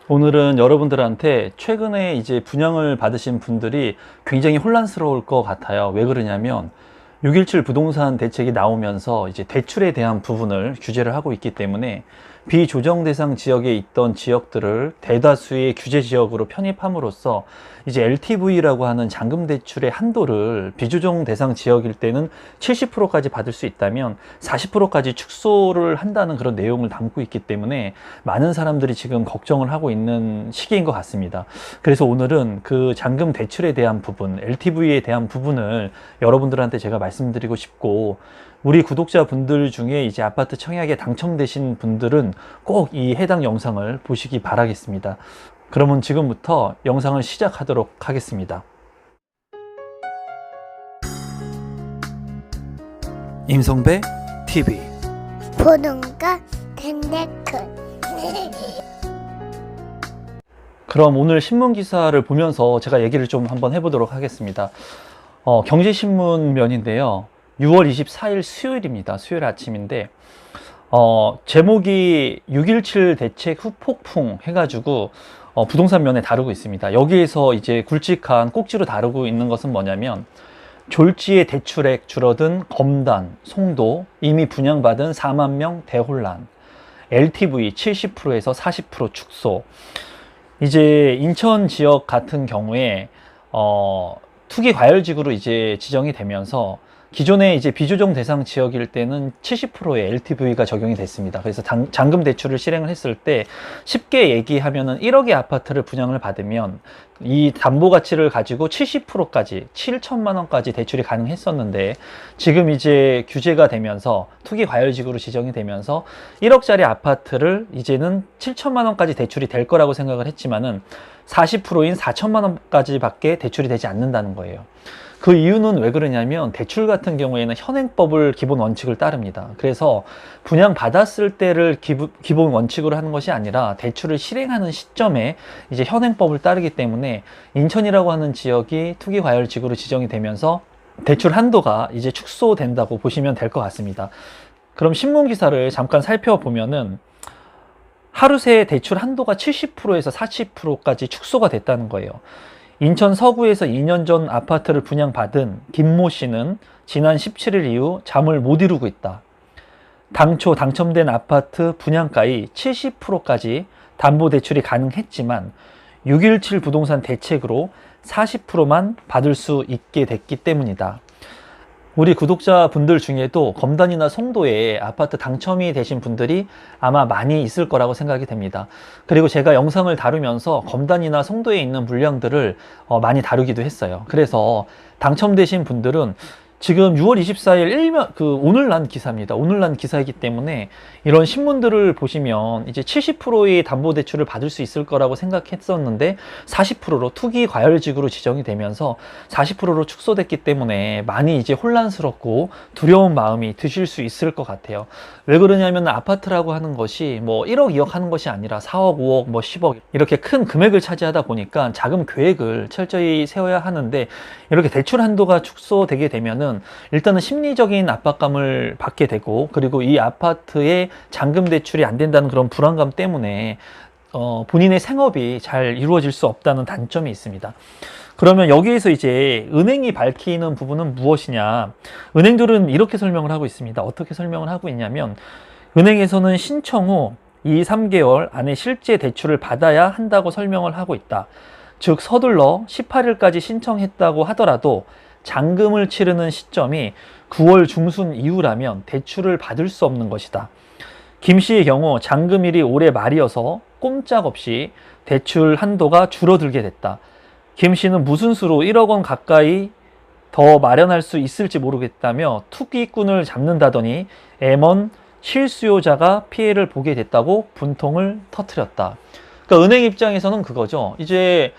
오늘은 여러분들한테 최근에 이제 분양을 받으신 분들이 굉장히 혼란스러울 것 같아요. 왜 그러냐면 617 부동산 대책이 나오면서 이제 대출에 대한 부분을 규제를 하고 있기 때문에 비조정 대상 지역에 있던 지역들을 대다수의 규제 지역으로 편입함으로써 이제 LTV라고 하는 잔금 대출의 한도를 비조정 대상 지역일 때는 70%까지 받을 수 있다면 40%까지 축소를 한다는 그런 내용을 담고 있기 때문에 많은 사람들이 지금 걱정을 하고 있는 시기인 것 같습니다. 그래서 오늘은 그 잔금 대출에 대한 부분, LTV에 대한 부분을 여러분들한테 제가 말씀드리고 싶고, 우리 구독자분들 중에 이제 아파트 청약에 당첨되신 분들은 꼭 이 해당 영상을 보시기 바라겠습니다. 그러면 지금부터 영상을 시작하도록 하겠습니다. 임성배 TV 보는가 덴데크 그럼 오늘 신문 기사를 보면서 제가 얘기를 좀 한번 해보도록 하겠습니다. 경제신문 면인데요. 6월 24일 수요일입니다. 수요일 아침인데 제목이 617 대책 후폭풍 해가지고 부동산 면에 다루고 있습니다. 여기에서 이제 굵직한 꼭지로 다루고 있는 것은 뭐냐면 졸지의 대출액 줄어든 검단, 송도, 이미 분양받은 4만 명 대혼란, LTV 70%에서 40% 축소. 이제 인천 지역 같은 경우에 투기 과열지구로 이제 지정이 되면서 기존에 이제 비조정 대상 지역일 때는 70%의 LTV가 적용이 됐습니다. 그래서 잔금 대출을 실행을 했을 때 쉽게 얘기하면은 1억의 아파트를 분양을 받으면 이 담보 가치를 가지고 70%까지 7천만 원까지 대출이 가능했었는데, 지금 이제 규제가 되면서 투기 과열지구로 지정이 되면서 1억짜리 아파트를 이제는 7천만 원까지 대출이 될 거라고 생각을 했지만은 40%인 4천만 원까지 밖에 대출이 되지 않는다는 거예요. 그 이유는 왜 그러냐면 대출 같은 경우에는 현행법을 기본 원칙을 따릅니다. 그래서 분양 받았을 때를 기본 원칙으로 하는 것이 아니라 대출을 실행하는 시점에 이제 현행법을 따르기 때문에 인천이라고 하는 지역이 투기 과열 지구로 지정이 되면서 대출 한도가 이제 축소된다고 보시면 될 것 같습니다. 그럼 신문 기사를 잠깐 살펴보면은 하루 새 대출 한도가 70%에서 40%까지 축소가 됐다는 거예요. 인천 서구에서 2년 전 아파트를 분양받은 김모 씨는 지난 17일 이후 잠을 못 이루고 있다. 당초 당첨된 아파트 분양가의 70%까지 담보대출이 가능했지만 617 부동산 대책으로 40%만 받을 수 있게 됐기 때문이다. 우리 구독자분들 중에도 검단이나 송도에 아파트 당첨이 되신 분들이 아마 많이 있을 거라고 생각이 됩니다. 그리고 제가 영상을 다루면서 검단이나 송도에 있는 물량들을 많이 다루기도 했어요. 그래서 당첨되신 분들은 지금 6월 24일 오늘 난 기사입니다. 오늘 난 기사이기 때문에 이런 신문들을 보시면 이제 70%의 담보대출을 받을 수 있을 거라고 생각했었는데 40%로 투기 과열지구로 지정이 되면서 40%로 축소됐기 때문에 많이 이제 혼란스럽고 두려운 마음이 드실 수 있을 것 같아요. 왜 그러냐면 아파트라고 하는 것이 뭐 1억, 2억 하는 것이 아니라 4억, 5억, 뭐 10억 이렇게 큰 금액을 차지하다 보니까 자금 계획을 철저히 세워야 하는데, 이렇게 대출 한도가 축소되게 되면은 일단은 심리적인 압박감을 받게 되고, 그리고 이 아파트에 잔금 대출이 안 된다는 그런 불안감 때문에 본인의 생업이 잘 이루어질 수 없다는 단점이 있습니다. 그러면 여기에서 이제 은행이 밝히는 부분은 무엇이냐? 은행들은 이렇게 설명을 하고 있습니다. 어떻게 설명을 하고 있냐면, 은행에서는 신청 후 2, 3개월 안에 실제 대출을 받아야 한다고 설명을 하고 있다. 즉 서둘러 18일까지 신청했다고 하더라도 잔금을 치르는 시점이 9월 중순 이후라면 대출을 받을 수 없는 것이다. 김 씨의 경우 잔금일이 올해 말이어서 꼼짝없이 대출 한도가 줄어들게 됐다. 김 씨는 무슨 수로 1억 원 가까이 더 마련할 수 있을지 모르겠다며 투기꾼을 잡는다더니 M1 실수요자가 피해를 보게 됐다고 분통을 터뜨렸다. 그러니까 은행 입장에서는 그거죠. 이제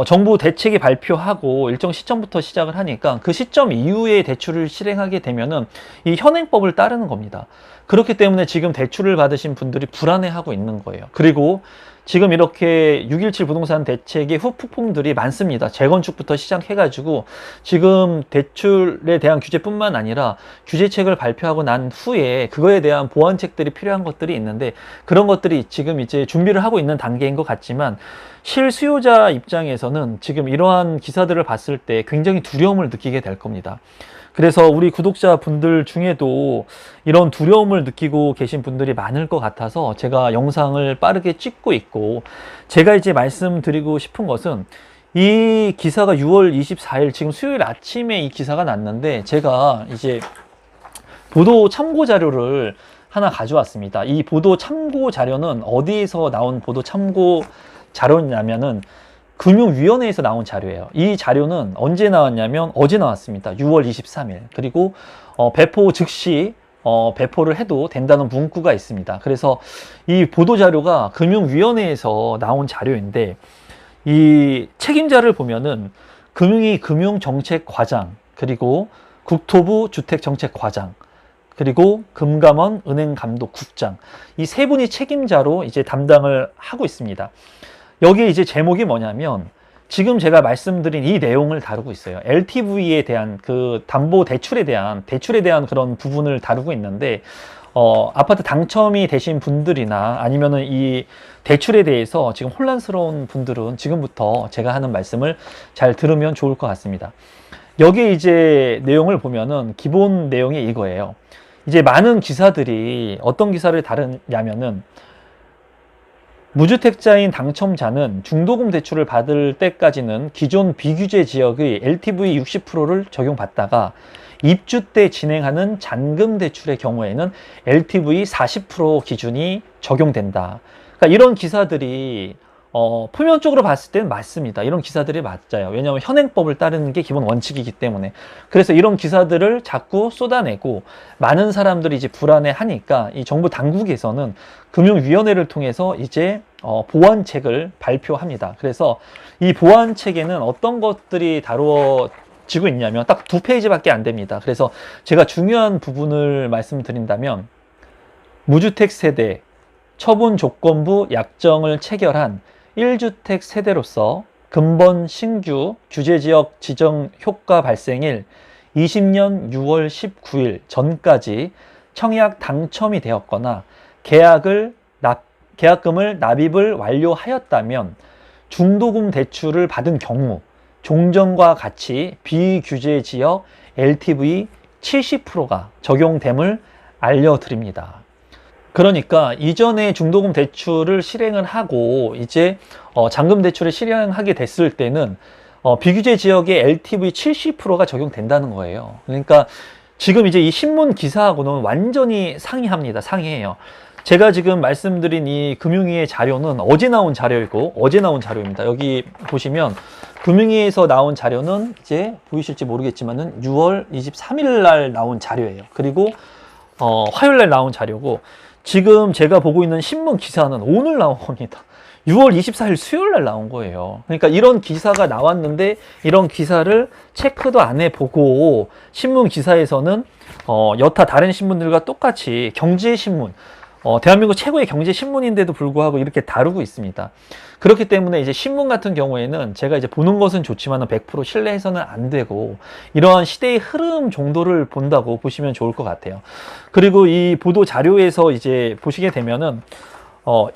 정부 대책이 발표하고 일정 시점부터 시작을 하니까 그 시점 이후에 대출을 실행하게 되면은 이 현행법을 따르는 겁니다. 그렇기 때문에 지금 대출을 받으신 분들이 불안해하고 있는 거예요. 그리고 지금 이렇게 617 부동산 대책의 후폭풍들이 많습니다. 재건축부터 시작해가지고 지금 대출에 대한 규제뿐만 아니라 규제책을 발표하고 난 후에 그거에 대한 보완책들이 필요한 것들이 있는데 그런 것들이 지금 이제 준비를 하고 있는 단계인 것 같지만 실수요자 입장에서는 지금 이러한 기사들을 봤을 때 굉장히 두려움을 느끼게 될 겁니다. 그래서 우리 구독자분들 중에도 이런 두려움을 느끼고 계신 분들이 많을 것 같아서 제가 영상을 빠르게 찍고 있고, 제가 이제 말씀드리고 싶은 것은 이 기사가 6월 24일 지금 수요일 아침에 이 기사가 났는데 제가 이제 보도 참고 자료를 하나 가져왔습니다. 이 보도 참고 자료는 어디에서 나온 보도 참고 자료냐면은 금융위원회에서 나온 자료예요. 이 자료는 언제 나왔냐면 어제 나왔습니다. 6월 23일. 그리고 배포 즉시 배포를 해도 된다는 문구가 있습니다. 그래서 이 보도 자료가 금융위원회에서 나온 자료인데 이 책임자를 보면은 금융위 금융정책과장, 그리고 국토부 주택정책과장, 그리고 금감원 은행감독국장, 이 세 분이 책임자로 이제 담당을 하고 있습니다. 여기에 이제 제목이 뭐냐면 지금 제가 말씀드린 이 내용을 다루고 있어요. LTV에 대한 그 담보 대출에 대한 그런 부분을 다루고 있는데 아파트 당첨이 되신 분들이나 아니면은 이 대출에 대해서 지금 혼란스러운 분들은 지금부터 제가 하는 말씀을 잘 들으면 좋을 것 같습니다. 여기에 이제 내용을 보면은 기본 내용이 이거예요. 이제 많은 기사들이 어떤 기사를 다루냐면은 무주택자인 당첨자는 중도금 대출을 받을 때까지는 기존 비규제 지역의 LTV 60%를 적용받다가 입주 때 진행하는 잔금 대출의 경우에는 LTV 40% 기준이 적용된다. 그러니까 이런 기사들이 표면적으로 봤을 때는 맞습니다. 이런 기사들이 맞아요. 왜냐하면 현행법을 따르는 게 기본 원칙이기 때문에. 그래서 이런 기사들을 자꾸 쏟아내고 많은 사람들이 이제 불안해하니까 이 정부 당국에서는 금융위원회를 통해서 이제 보완책을 발표합니다. 그래서 이 보완책에는 어떤 것들이 다루어지고 있냐면 딱 2페이지밖에 안 됩니다. 그래서 제가 중요한 부분을 말씀드린다면 무주택 세대 처분 조건부 약정을 체결한 1주택 세대로서 근본 신규 규제지역 지정 효과 발생일 20년 6월 19일 전까지 청약 당첨이 되었거나 계약금을 납입을 완료하였다면 중도금 대출을 받은 경우 종전과 같이 비규제지역 LTV 70%가 적용됨을 알려드립니다. 그러니까 이전에 중도금 대출을 실행을 하고 이제 잔금 대출을 실행하게 됐을 때는 비규제 지역의 LTV 70%가 적용된다는 거예요. 그러니까 지금 이제 이 신문 기사하고는 완전히 상이합니다. 상이해요. 제가 지금 말씀드린 이 금융위의 자료는 어제 나온 자료이고 어제 나온 자료입니다. 여기 보시면 금융위에서 나온 자료는 이제 보이실지 모르겠지만은 6월 23일 날 나온 자료예요. 그리고 화요일 날 나온 자료고 지금 제가 보고 있는 신문 기사는 오늘 나온 겁니다. 6월 24일 수요일 날 나온 거예요. 그러니까 이런 기사가 나왔는데 이런 기사를 체크도 안 해보고 신문 기사에서는 여타 다른 신문들과 똑같이 경제신문, 대한민국 최고의 경제신문인데도 불구하고 이렇게 다루고 있습니다. 그렇기 때문에 이제 신문 같은 경우에는 제가 이제 보는 것은 좋지만 100% 신뢰해서는 안 되고 이러한 시대의 흐름 정도를 본다고 보시면 좋을 것 같아요. 그리고 이 보도 자료에서 이제 보시게 되면은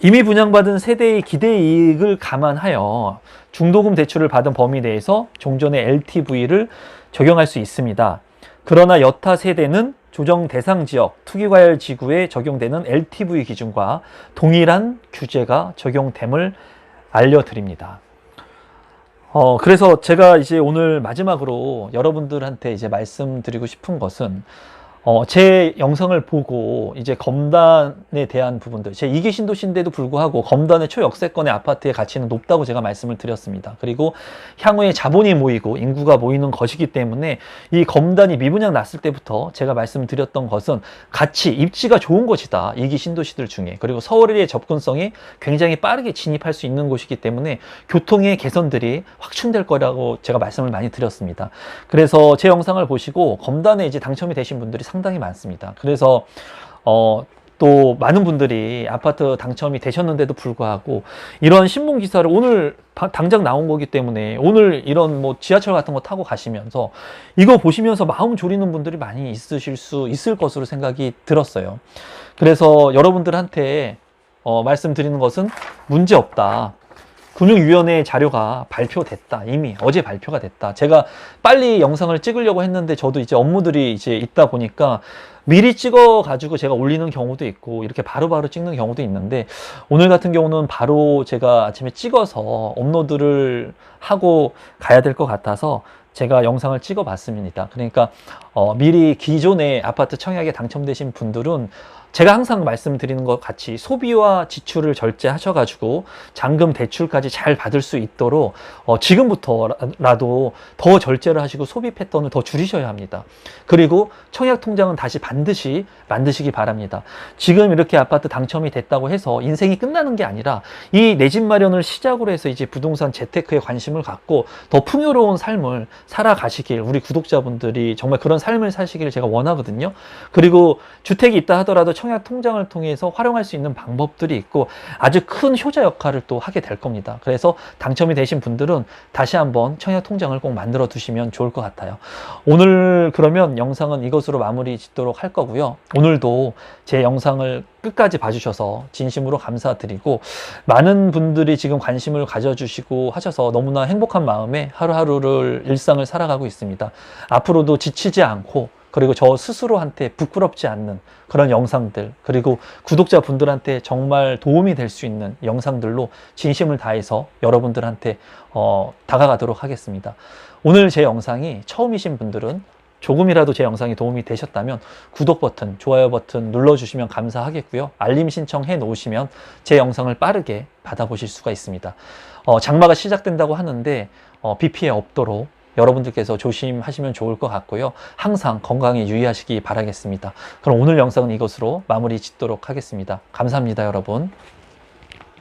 이미 분양받은 세대의 기대 이익을 감안하여 중도금 대출을 받은 범위 내에서 종전의 LTV를 적용할 수 있습니다. 그러나 여타 세대는 조정 대상 지역 투기과열 지구에 적용되는 LTV 기준과 동일한 규제가 적용됨을 알려드립니다. 그래서 제가 이제 오늘 마지막으로 여러분들한테 이제 말씀드리고 싶은 것은 제 영상을 보고 이제 검단에 대한 부분들, 제 2기 신도시인데도 불구하고 검단의 초역세권의 아파트의 가치는 높다고 제가 말씀을 드렸습니다. 그리고 향후에 자본이 모이고 인구가 모이는 것이기 때문에 이 검단이 미분양 났을 때부터 제가 말씀드렸던 것은 가치, 입지가 좋은 곳이다. 2기 신도시들 중에. 그리고 서울의 접근성이 굉장히 빠르게 진입할 수 있는 곳이기 때문에 교통의 개선들이 확충될 거라고 제가 말씀을 많이 드렸습니다. 그래서 제 영상을 보시고 검단에 이제 당첨이 되신 분들이 상당히 많습니다. 그래서 또 많은 분들이 아파트 당첨이 되셨는데도 불구하고 이런 신문 기사를 오늘 당장 나온 거기 때문에 오늘 이런 뭐 지하철 같은 거 타고 가시면서 이거 보시면서 마음 졸이는 분들이 많이 있으실 수 있을 것으로 생각이 들었어요. 그래서 여러분들한테 말씀드리는 것은 문제 없다. 금융위원회 자료가 발표됐다. 이미 어제 발표가 됐다. 제가 빨리 영상을 찍으려고 했는데 저도 이제 업무들이 이제 있다 보니까 미리 찍어 가지고 제가 올리는 경우도 있고 이렇게 바로바로 찍는 경우도 있는데 오늘 같은 경우는 바로 제가 아침에 찍어서 업로드를 하고 가야 될 것 같아서 제가 영상을 찍어 봤습니다. 그러니까 미리 기존에 아파트 청약에 당첨되신 분들은 제가 항상 말씀드리는 것 같이 소비와 지출을 절제하셔가지고 잔금 대출까지 잘 받을 수 있도록 지금부터라도 더 절제를 하시고 소비 패턴을 더 줄이셔야 합니다. 그리고 청약 통장은 다시 반드시 만드시기 바랍니다. 지금 이렇게 아파트 당첨이 됐다고 해서 인생이 끝나는 게 아니라 이 내 집 마련을 시작으로 해서 이제 부동산 재테크에 관심을 갖고 더 풍요로운 삶을 살아가시길 우리 구독자분들이 정말 그런 삶을 사시길 제가 원하거든요. 그리고 주택이 있다 하더라도 청약 통장을 통해서 활용할 수 있는 방법들이 있고 아주 큰 효자 역할을 또 하게 될 겁니다. 그래서 당첨이 되신 분들은 다시 한번 청약 통장을 꼭 만들어 두시면 좋을 것 같아요. 오늘 그러면 영상은 이것으로 마무리 짓도록 할 거고요. 오늘도 제 영상을 끝까지 봐주셔서 진심으로 감사드리고 많은 분들이 지금 관심을 가져주시고 하셔서 너무나 행복한 마음에 하루하루를 일상을 살아가고 있습니다. 앞으로도 지치지 않고 그리고 저 스스로한테 부끄럽지 않는 그런 영상들 그리고 구독자분들한테 정말 도움이 될 수 있는 영상들로 진심을 다해서 여러분들한테 다가가도록 하겠습니다. 오늘 제 영상이 처음이신 분들은 조금이라도 제 영상이 도움이 되셨다면 구독 버튼, 좋아요 버튼 눌러주시면 감사하겠고요. 알림 신청해 놓으시면 제 영상을 빠르게 받아보실 수가 있습니다. 장마가 시작된다고 하는데 비 피해 없도록 여러분들께서 조심하시면 좋을 것 같고요. 항상 건강에 유의하시기 바라겠습니다. 그럼 오늘 영상은 이것으로 마무리 짓도록 하겠습니다. 감사합니다, 여러분.